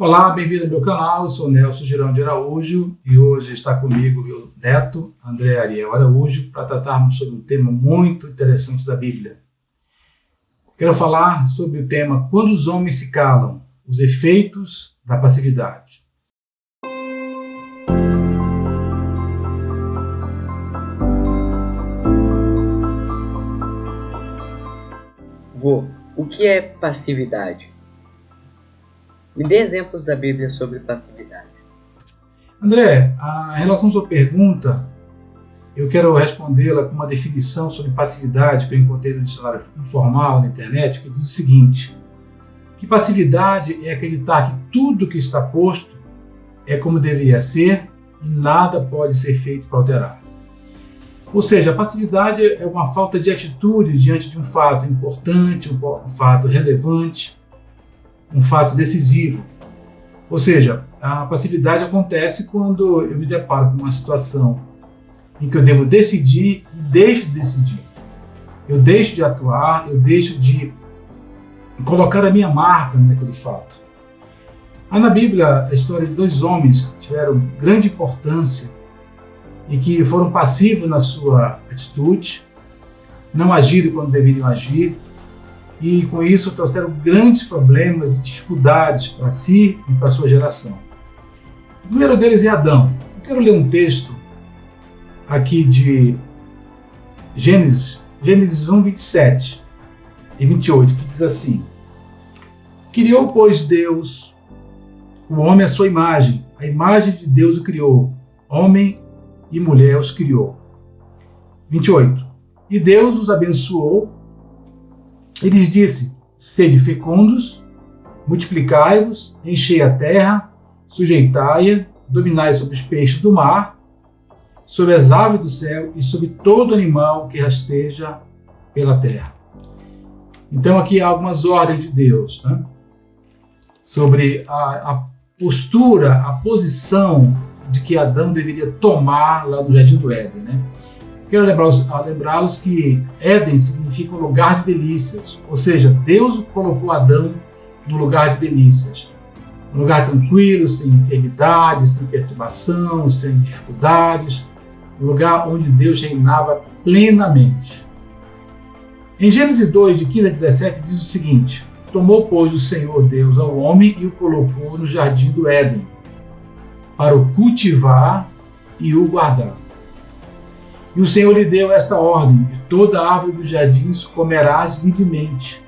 Olá, bem-vindo ao meu canal, eu sou Nelson Girão de Araújo e hoje está comigo meu neto, André Ariel Araújo, para tratarmos sobre um tema muito interessante da Bíblia. Quero falar sobre o tema Quando os homens se calam, os efeitos da passividade. Vô, o que é passividade? Me dê exemplos da Bíblia sobre passividade. André, em relação à sua pergunta, eu quero respondê-la com uma definição sobre passividade que eu encontrei no dicionário informal na internet, que diz o seguinte, que passividade é acreditar que tudo que está posto é como deveria ser e nada pode ser feito para alterar. Ou seja, a passividade é uma falta de atitude diante de um fato importante, um fato relevante, um fato decisivo. Ou seja, a passividade acontece quando eu me deparo com uma situação em que eu devo decidir e deixo de decidir. Eu deixo de atuar, eu deixo de colocar a minha marca naquele fato. Há na Bíblia a história de dois homens que tiveram grande importância e que foram passivos na sua atitude, não agiram quando deveriam agir, e com isso trouxeram grandes problemas e dificuldades para si e para a sua geração. O primeiro deles é Adão. Eu quero ler um texto aqui de Gênesis 1, 27 e 28, que diz assim: Criou, pois, Deus o homem à sua imagem, a imagem de Deus o criou, homem e mulher os criou. 28. E Deus os abençoou e lhes disse: sede fecundos, multiplicai-vos, enchei a terra, sujeitai-a, dominai sobre os peixes do mar, sobre as aves do céu e sobre todo animal que rasteja pela terra. Então aqui há algumas ordens de Deus, né? Sobre a postura, a posição de que Adão deveria tomar lá no Jardim do Éden, né? Quero lembrá-los que Éden significa um lugar de delícias, ou seja, Deus colocou Adão no lugar de delícias, um lugar tranquilo, sem enfermidade, sem perturbação, sem dificuldades, um lugar onde Deus reinava plenamente. Em Gênesis 2, de 15 a 17, diz o seguinte: Tomou, pois, o Senhor Deus ao homem e o colocou no Jardim do Éden, para o cultivar e o guardar. E o Senhor lhe deu esta ordem: de toda a árvore dos jardins comerás livremente,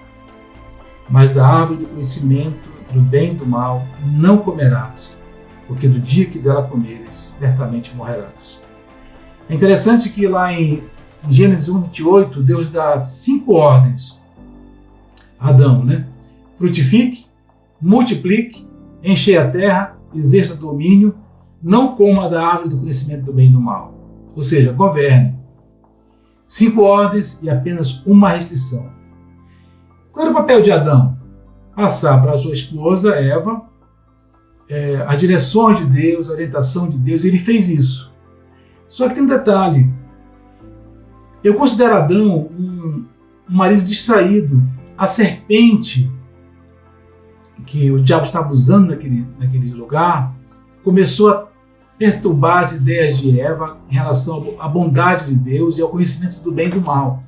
mas da árvore do conhecimento do bem e do mal não comerás, porque do dia que dela comeres, certamente morrerás. É interessante que lá em Gênesis 1, 28, Deus dá 5 ordens a Adão, né? Frutifique, multiplique, enchei a terra, exerça domínio, não coma da árvore do conhecimento do bem e do mal. Ou seja, governe. 5 ordens e apenas uma restrição. Qual era o papel de Adão? Passar para a sua esposa, Eva, as direções de Deus, a orientação de Deus, e ele fez isso. Só que tem um detalhe. Eu considero Adão um marido distraído. A serpente que o diabo estava usando naquele lugar começou a perturbar as ideias de Eva em relação à bondade de Deus e ao conhecimento do bem e do mal.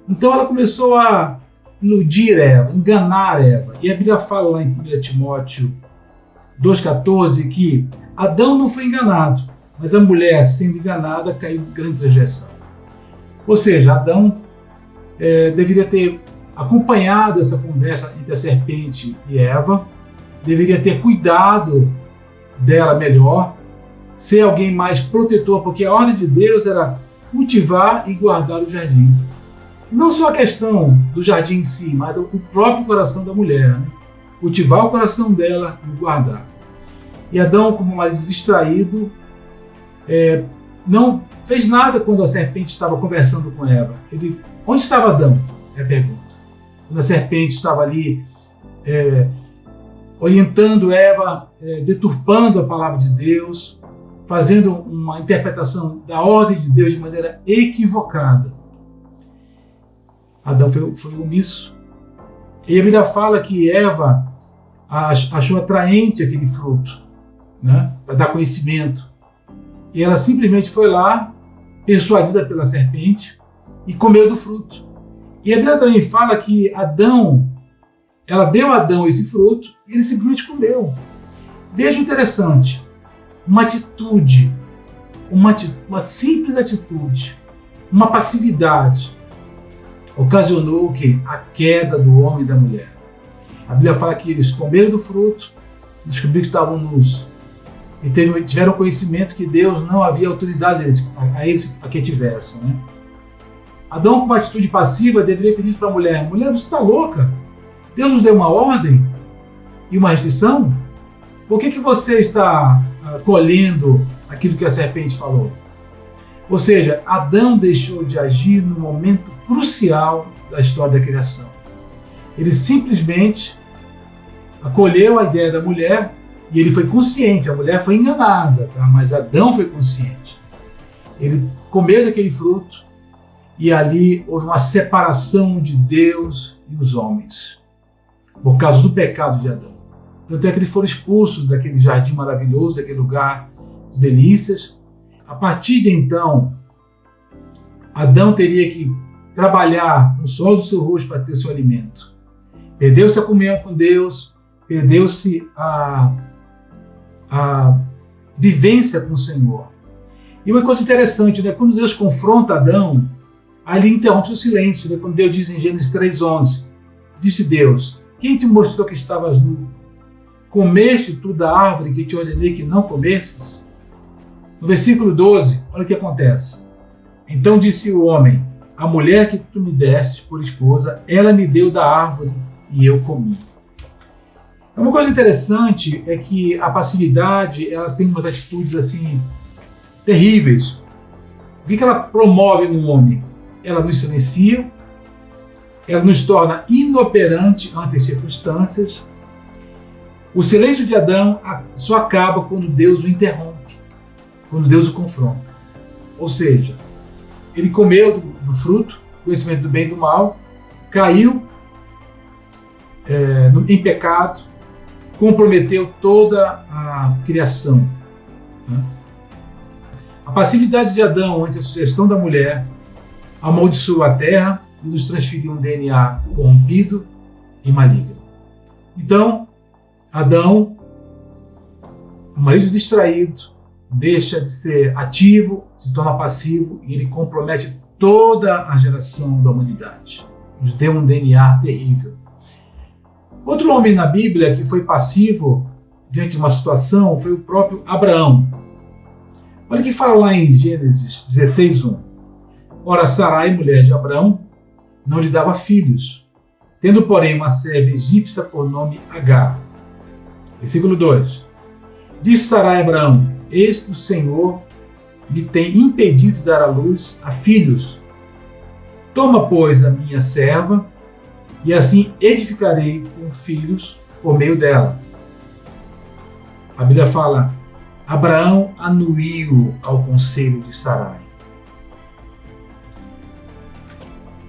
Então ela começou a iludir Eva, enganar Eva. E a Bíblia fala lá em 1 Timóteo 2,14 que Adão não foi enganado, mas a mulher, sendo enganada, caiu em grande transgressão. Ou seja, Adão deveria ter acompanhado essa conversa entre a serpente e Eva, deveria ter cuidado dela melhor, ser alguém mais protetor, porque a ordem de Deus era cultivar e guardar o jardim. Não só a questão do jardim em si, mas o próprio coração da mulher, né? Cultivar o coração dela e guardar. E Adão, como marido distraído, não fez nada quando a serpente estava conversando com Eva. Onde estava Adão? É a pergunta. Quando a serpente estava ali orientando Eva, deturpando a palavra de Deus, fazendo uma interpretação da ordem de Deus de maneira equivocada. Adão foi omisso. E a Bíblia fala que Eva achou atraente aquele fruto, né, para dar conhecimento. E ela simplesmente foi lá, persuadida pela serpente, e comeu do fruto. E a Bíblia também fala que ela deu a Adão esse fruto e ele simplesmente comeu. Veja o interessante, uma atitude, uma simples atitude, uma passividade, ocasionou o quê? A queda do homem e da mulher. A Bíblia fala que eles comeram do fruto, descobriram que estavam nus, e tiveram conhecimento que Deus não havia autorizado a eles a que tivessem. Né? Adão, com uma atitude passiva, deveria ter dito para a mulher: mulher, você está louca? Deus nos deu uma ordem e uma restrição? Por que você está colhendo aquilo que a serpente falou? Ou seja, Adão deixou de agir no momento crucial da história da criação. Ele simplesmente acolheu a ideia da mulher e ele foi consciente. A mulher foi enganada, tá? Mas Adão foi consciente. Ele comeu daquele fruto e ali houve uma separação de Deus e os homens, por causa do pecado de Adão. Tanto é que eles foram expulsos daquele jardim maravilhoso, daquele lugar de delícias. A partir de então, Adão teria que trabalhar no sol do seu rosto para ter seu alimento. Perdeu-se a comunhão com Deus, perdeu-se a vivência com o Senhor. E uma coisa interessante, né? Quando Deus confronta Adão, ali interrompe o silêncio, né? Quando Deus diz em Gênesis 3:11, disse Deus: quem te mostrou que estavas nu? Comeste tu da árvore que te ordenei que não comesses? No versículo 12, olha o que acontece. Então disse o homem: a mulher que tu me deste por esposa, ela me deu da árvore e eu comi. Uma coisa interessante é que a passividade, ela tem umas atitudes assim terríveis. O que ela promove no homem? Ela nos silencia, ela nos torna inoperante ante as circunstâncias. O silêncio de Adão só acaba quando Deus o interrompe, quando Deus o confronta. Ou seja, ele comeu do fruto, conhecimento do bem e do mal, caiu em pecado, comprometeu toda a criação. Né? A passividade de Adão ante a sugestão da mulher amaldiçoou a terra e nos transferiu um DNA corrompido e maligno. Então, Adão, o marido distraído, deixa de ser ativo, se torna passivo e ele compromete toda a geração da humanidade. Nos deu um DNA terrível. Outro homem na Bíblia que foi passivo diante de uma situação foi o próprio Abraão. Olha o que fala lá em Gênesis 16:1. Ora, Sarai, mulher de Abraão, não lhe dava filhos, tendo, porém, uma serva egípcia por nome Agar. Versículo 2. Disse Sarai a Abraão: eis que o Senhor me tem impedido de dar à luz a filhos. Toma, pois, a minha serva, e assim edificarei com filhos por meio dela. A Bíblia fala: Abraão anuiu ao conselho de Sarai.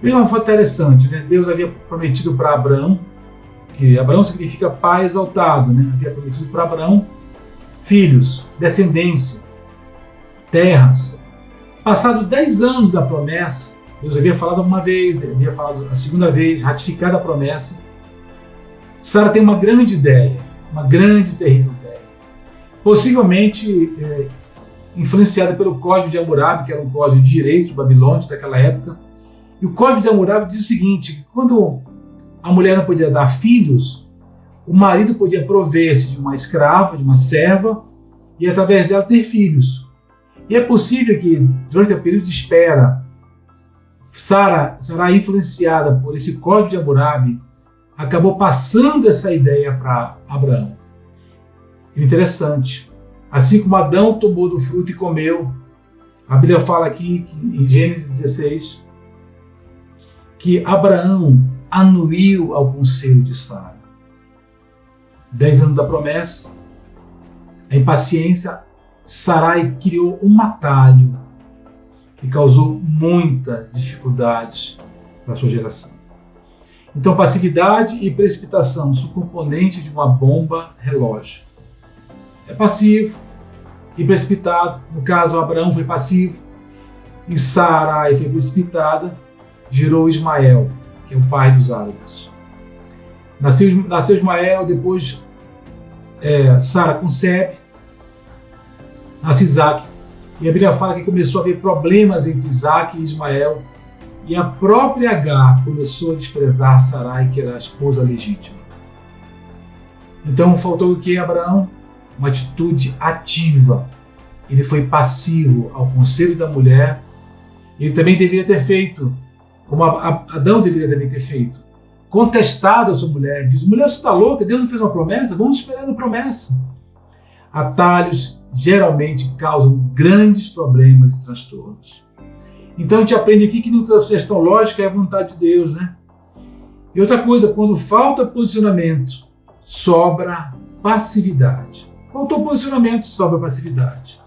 Veja uma foto interessante, né? Deus havia prometido para Abraão, que Abraão significa pai exaltado, né? Havia prometido para Abraão filhos, descendência, terras. Passado 10 anos da promessa, Deus havia falado uma vez, havia falado a segunda vez, ratificada a promessa. Sara tem uma grande ideia, uma grande e terrível ideia. Possivelmente influenciada pelo Código de Hammurabi, que era um código de direito babilônico daquela época. E o Código de Hammurabi diz o seguinte: que quando a mulher não podia dar filhos, o marido podia prover-se de uma escrava, de uma serva, e através dela ter filhos. E é possível que, durante o período de espera, Sara, influenciada por esse Código de Hammurabi, acabou passando essa ideia para Abraão. Interessante. Assim como Adão tomou do fruto e comeu, a Bíblia fala aqui, em Gênesis 16, que Abraão anuiu ao conselho de Sara. 10 anos da promessa, a impaciência, Sarai criou um atalho que causou muitas dificuldades para a sua geração. Então, passividade e precipitação são componentes de uma bomba relógio. É passivo e precipitado. No caso, Abraão foi passivo e Sarai foi precipitada, gerou Ismael, que é o pai dos árabes. Nasceu Ismael, depois Sara concebe, nasce Isaac. E a Bíblia fala que começou a haver problemas entre Isaac e Ismael, e a própria Agar começou a desprezar Sarai, que era a esposa legítima. Então faltou o que, Abraão? Uma atitude ativa. Ele foi passivo ao conselho da mulher. Ele também deveria ter feito, como Adão deveria também ter feito, contestado a sua mulher. Diz: mulher, você está louca? Deus não fez uma promessa? Vamos esperar a promessa. Atalhos geralmente causam grandes problemas e transtornos. Então a gente aprende aqui que nem toda sugestão lógica é a vontade de Deus, né? E outra coisa, quando falta posicionamento, sobra passividade. Faltou posicionamento, sobra passividade.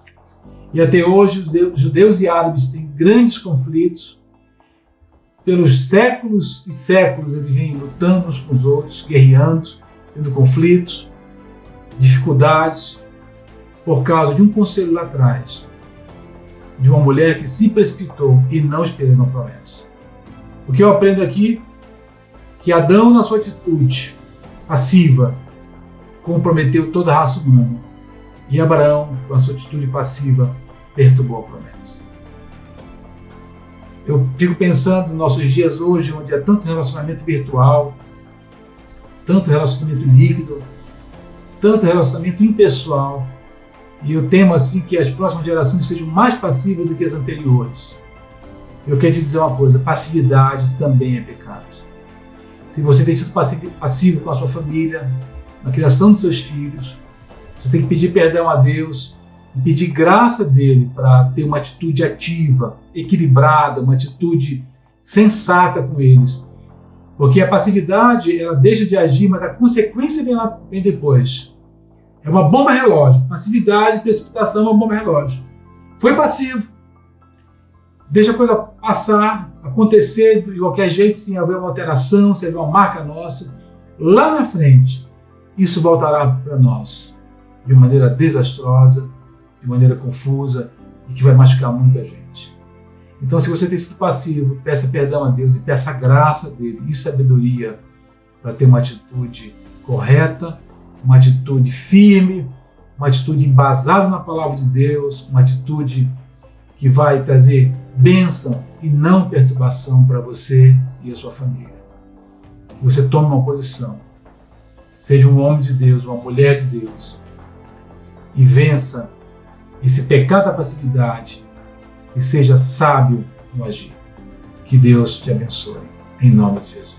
E até hoje os judeus e árabes têm grandes conflitos. Pelos séculos e séculos eles vêm lutando uns com os outros, guerreando, tendo conflitos, dificuldades, por causa de um conselho lá atrás, de uma mulher que se precipitou e não esperou uma promessa. O que eu aprendo aqui? Que Adão, na sua atitude passiva, comprometeu toda a raça humana. E Abraão, com a sua atitude passiva, perturbou a promessa. Eu fico pensando nos nossos dias hoje, onde há tanto relacionamento virtual, tanto relacionamento líquido, tanto relacionamento impessoal, e eu temo assim que as próximas gerações sejam mais passivas do que as anteriores. Eu quero te dizer uma coisa: passividade também é pecado. Se você tem sido passivo com a sua família, na criação dos seus filhos, você tem que pedir perdão a Deus e pedir graça dele para ter uma atitude ativa, equilibrada, uma atitude sensata com eles. Porque a passividade, ela deixa de agir, mas a consequência vem depois. É uma bomba relógio. Passividade e precipitação é uma bomba relógio. Foi passivo. Deixa a coisa passar, acontecer de qualquer jeito, sem haver uma alteração, sem haver uma marca nossa. Lá na frente, isso voltará para nós de maneira desastrosa, de maneira confusa e que vai machucar muita gente. Então, se você tem sido passivo, peça perdão a Deus e peça a graça dele e sabedoria para ter uma atitude correta, uma atitude firme, uma atitude embasada na palavra de Deus, uma atitude que vai trazer bênção e não perturbação para você e a sua família. Que você tome uma posição, seja um homem de Deus, uma mulher de Deus, e vença esse pecado da passividade e seja sábio no agir. Que Deus te abençoe, em nome de Jesus.